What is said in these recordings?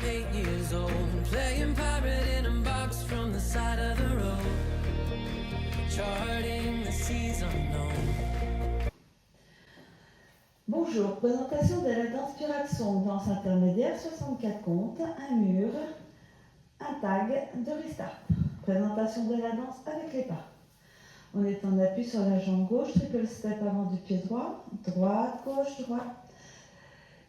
8 years old, playing pirate in a box from the side of the road, charting the seas unknown. Bonjour, présentation de la danse Piratson, danse intermédiaire, 64 comptes, un mur, un tag de restart. Présentation de la danse avec les pas. On est en appui sur la jambe gauche, triple step avant du pied droit, droite, gauche, droite.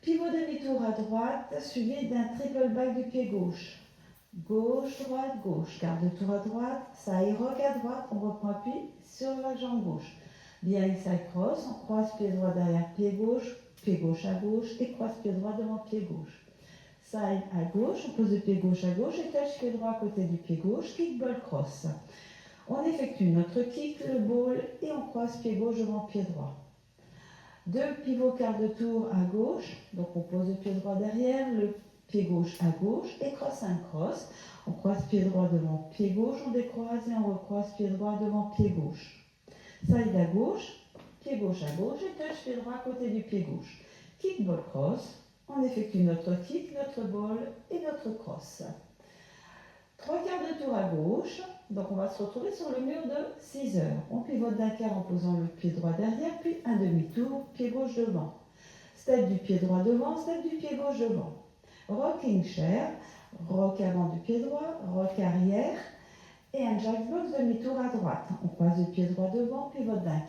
Pivot demi-tour à droite, suivi d'un triple back du pied gauche. Gauche, droite, gauche. Quart de tour à droite, side rock à droite, on reprend appui sur la jambe gauche. Behind side cross, on croise pied droit derrière pied gauche à gauche et croise pied droit devant pied gauche. Side à gauche, on pose le pied gauche à gauche et touch pied droit à côté du pied gauche, kick ball cross. On effectue notre kick, le ball et on croise pied gauche devant pied droit. Deux pivots quart de tour à gauche, donc on pose le pied droit derrière, le pied gauche à gauche et cross un cross. On croise pied droit devant pied gauche, on décroise et on recroise pied droit devant pied gauche. Side à gauche et touch pied droit à côté du pied gauche. Kick ball cross, on effectue notre kick, notre ball et notre cross. Trois quarts de tour à gauche, donc on va se retrouver sur le mur de 6 heures. On pivote d'un quart en posant le pied droit derrière, puis un demi-tour, pied gauche devant. Step du pied droit devant, step du pied gauche devant. Rocking chair, rock avant du pied droit, rock arrière et un jackbox demi-tour à droite. On croise le pied droit devant, pivote d'un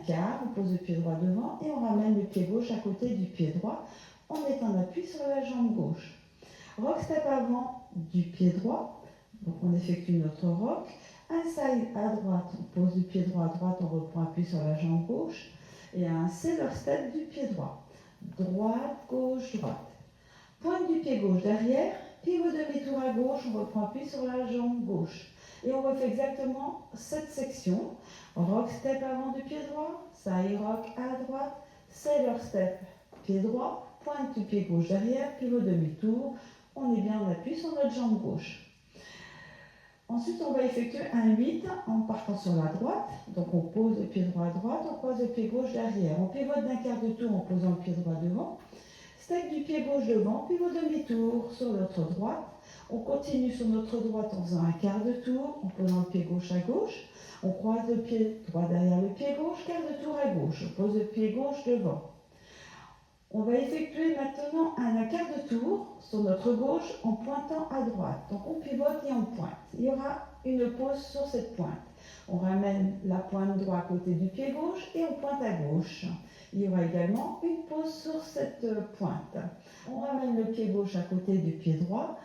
quart, on pose le pied droit devant et on ramène le pied gauche à côté du pied droit en mettant l'appui sur la jambe gauche. Rock step avant du pied droit, donc on effectue notre rock. Un side à droite, on pose le pied droit à droite, on reprend appui sur la jambe gauche. Et un sailor step du pied droit. Droite, gauche, droite. Pointe du pied gauche derrière, pivot demi-tour à gauche, on reprend appui sur la jambe gauche. Et on refait exactement cette section. Rock step avant du pied droit, side rock à droite, sailor step, pied droit, pointe du pied gauche derrière, pivot demi-tour. On est bien en appui sur notre jambe gauche. Ensuite, on va effectuer un 8 en partant sur la droite. Donc, on pose le pied droit à droite, on croise le pied gauche derrière. On pivote d'un quart de tour en posant le pied droit devant. Step du pied gauche devant, pivot demi-tour sur notre droite. On continue sur notre droite en faisant un quart de tour, en posant le pied gauche à gauche. On croise le pied droit derrière le pied gauche, quart de tour à gauche. On pose le pied gauche devant. On va effectuer maintenant un quart de tour sur notre gauche en pointant à droite. Donc on pivote et on pointe. Il y aura une pause sur cette pointe. On ramène la pointe droite à côté du pied gauche et on pointe à gauche. Il y aura également une pause sur cette pointe. On ramène le pied gauche à côté du pied droit.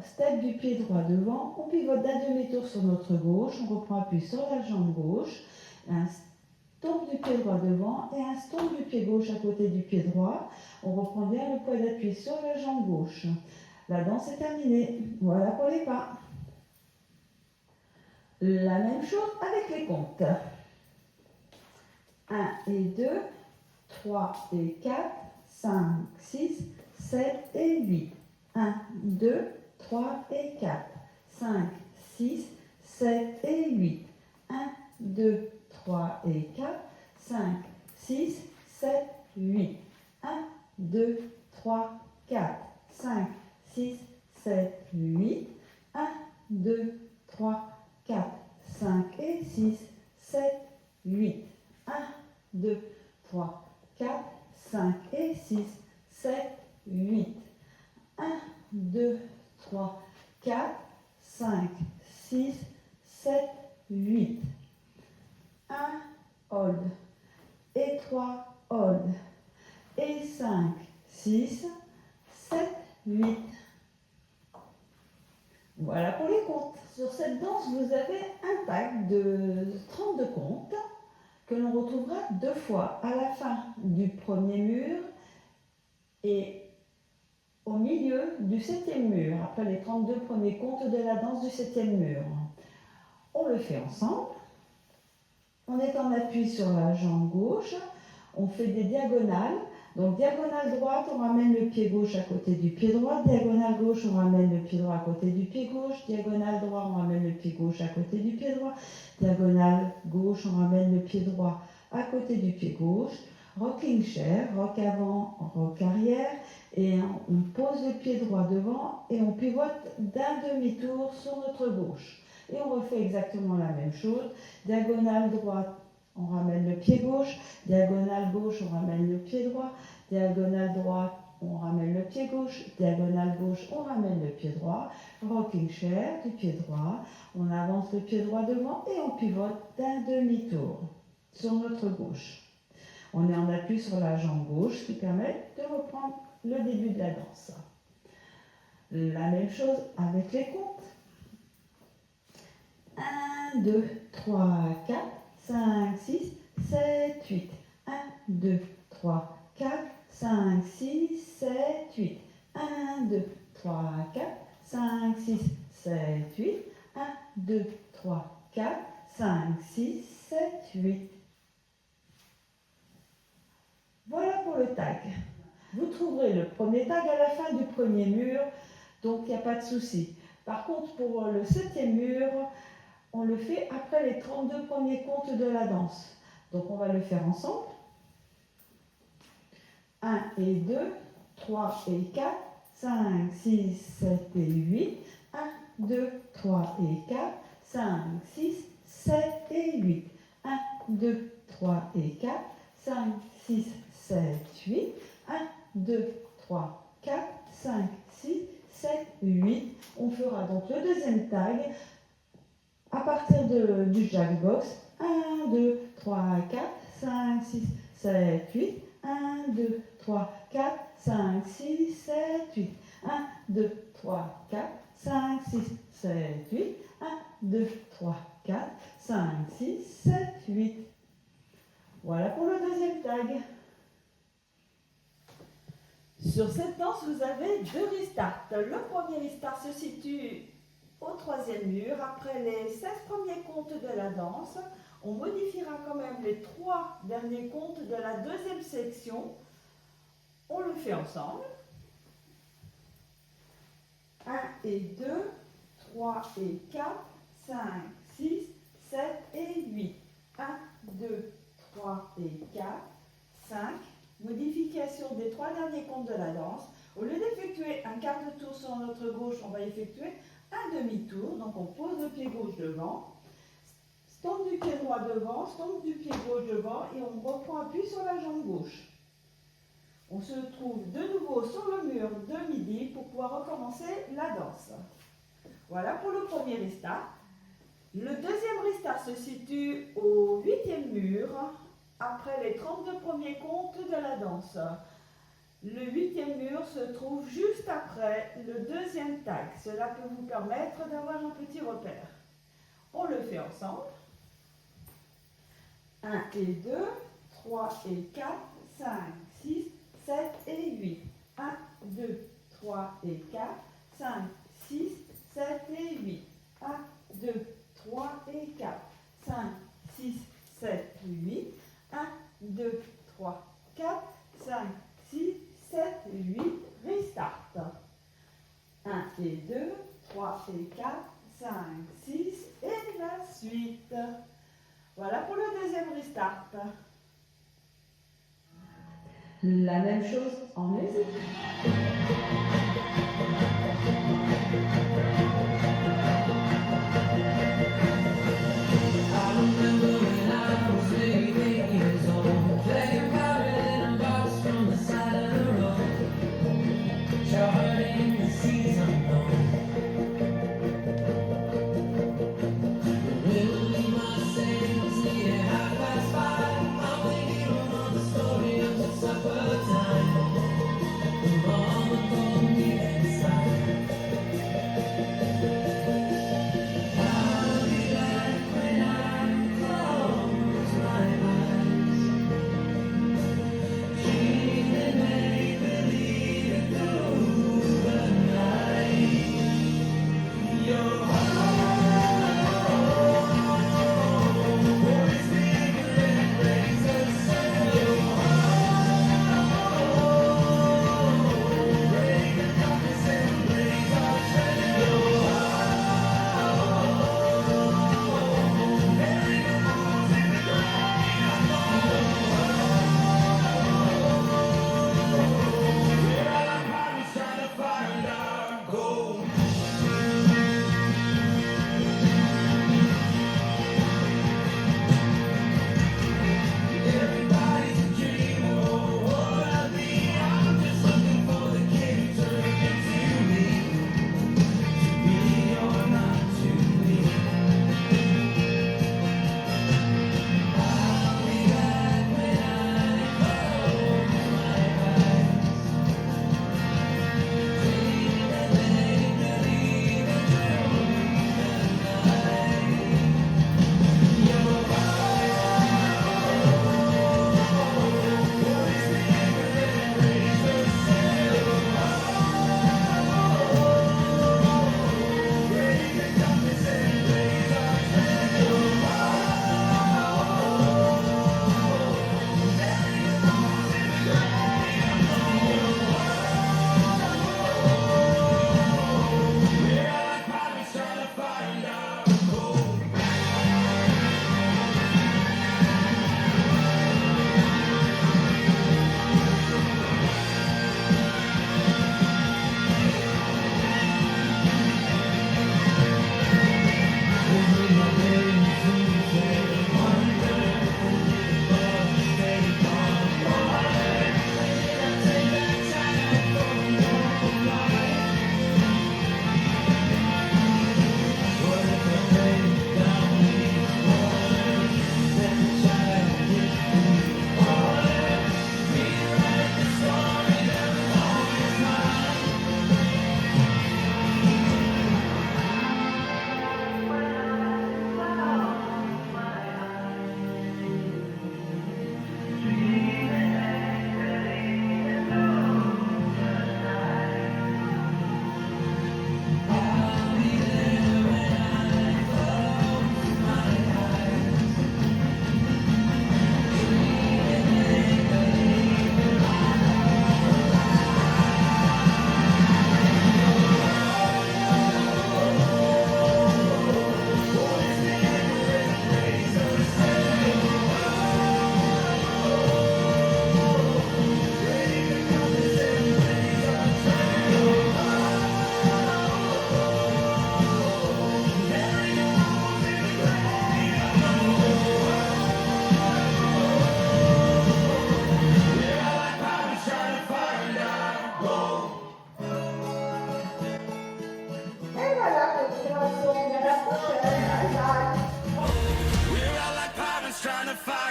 Step du pied droit devant. On pivote d'un demi-tour sur notre gauche. On reprend appui sur la jambe gauche. Un stomp du pied droit devant et un stomp du pied gauche à côté du pied droit. On reprend bien le poids d'appui sur la jambe gauche. La danse est terminée. Voilà pour les pas. La même chose avec les comptes. 1 et 2, 3 et 4, 5, 6, 7 et 8. 1, 2, 3 et 4, 5, 6, 7 et 8. 1, 2, 3 et 4, 5, 6, 7, 8. 1, 2, 3, 4, 5, 6, 7, 8. 1, 2, 3, 4, 5 et 6, 7, 8. 1, 2, 3, 4, 5 et 6, 7, 8. 1, 2, 3, 4, 5, 6, 7, 8. 1, hold. Et 3, hold. Et 5, 6, 7, 8. Voilà pour les comptes. Sur cette danse, vous avez un tag de 32 comptes que l'on retrouvera 2 fois à la fin du premier mur et au milieu du 7e mur, après les 32 premiers comptes de la danse du 7e mur. On le fait ensemble. On est en appui sur la jambe gauche. On fait des diagonales. Donc diagonale droite, on ramène le pied gauche à côté du pied droit. Diagonale gauche, on ramène le pied droit à côté du pied gauche. Diagonale droit, on ramène le pied gauche à côté du pied droit. Diagonale gauche, on ramène le pied droit à côté du pied gauche. Rocking chair, rock avant, rock arrière. Et on pose le pied droit devant et on pivote d'un demi-tour sur notre gauche. Et on refait exactement la même chose. Diagonale droite, on ramène le pied gauche. Diagonale gauche, on ramène le pied droit. Diagonale droite, on ramène le pied gauche. Diagonale gauche, on ramène le pied droit. Rocking chair du pied droit. On avance le pied droit devant et on pivote d'un demi-tour sur notre gauche. On est en appui sur la jambe gauche, ce qui permet de reprendre le début de la danse. La même chose avec les comptes. 1, 2, 3, 4, 5, 6, 7, 8. 1, 2, 3, 4, 5, 6, 7, 8. 1, 2, 3, 4, 5, 6, 7, 8. 1, 2, 3, 4, 5, 6, 7, 8. Voilà pour le tag. Vous trouverez le premier tag à la fin du premier mur, donc il n'y a pas de souci. Par contre, pour le 7e mur, on le fait après les 32 premiers comptes de la danse. Donc on va le faire ensemble. 1 et 2, 3 et 4, 5, 6, 7 et 8. 1, 2, 3 et 4, 5, 6, 7 et 8. 1, 2, 3 et 4, 5, 6, 7, 8. 1, 2, 3, 4, 5, 6, 7, 8. On fera donc le deuxième tag à partir du jackbox. 1, 2, 3, 4, 5, 6, 7, 8. 1, 2, 3, 4, 5, 6, 7, 8. 1, 2, 3, 4, 5, 6, 7, 8. 1, 2, 3, 4, 5, 6, 7, 8. Voilà pour le deuxième tag. Sur cette danse, vous avez 2 restarts. Le premier restart se situe au 3e mur. Après les 16 premiers comptes de la danse, on modifiera quand même les 3 derniers comptes de la 2e section. On le fait ensemble. 1 et 2, 3 et 4, 5, 6, 7 et 8. 1, 2, 3 et 4, 5. Modification des 3 derniers comptes de la danse. Au lieu d'effectuer un quart de tour sur notre gauche, on va effectuer un demi-tour. Donc on pose le pied gauche devant, stompe du pied droit devant, stompe du pied gauche devant et on reprend appui sur la jambe gauche. On se trouve de nouveau sur le mur de midi pour pouvoir recommencer la danse. Voilà pour le premier restart. Le deuxième restart se situe au 8e mur. Après les 32 premiers comptes de la danse. Le 8e mur se trouve juste après le deuxième tag. Cela peut vous permettre d'avoir un petit repère. On le fait ensemble. 1 et 2, 3 et 4, 5, 6, 7 et 8. 1, 2, 3 et 4, 5, 6, 7 et 8. 1, 2, 3 et 4, 5, 6, 7, 8. 1, 2, 3, 4, 5, 6, 7, 8, restart. 1 et 2, 3 et 4, 5, 6 et la suite. Voilà pour le deuxième restart. La même chose en musique.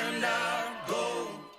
find our goal.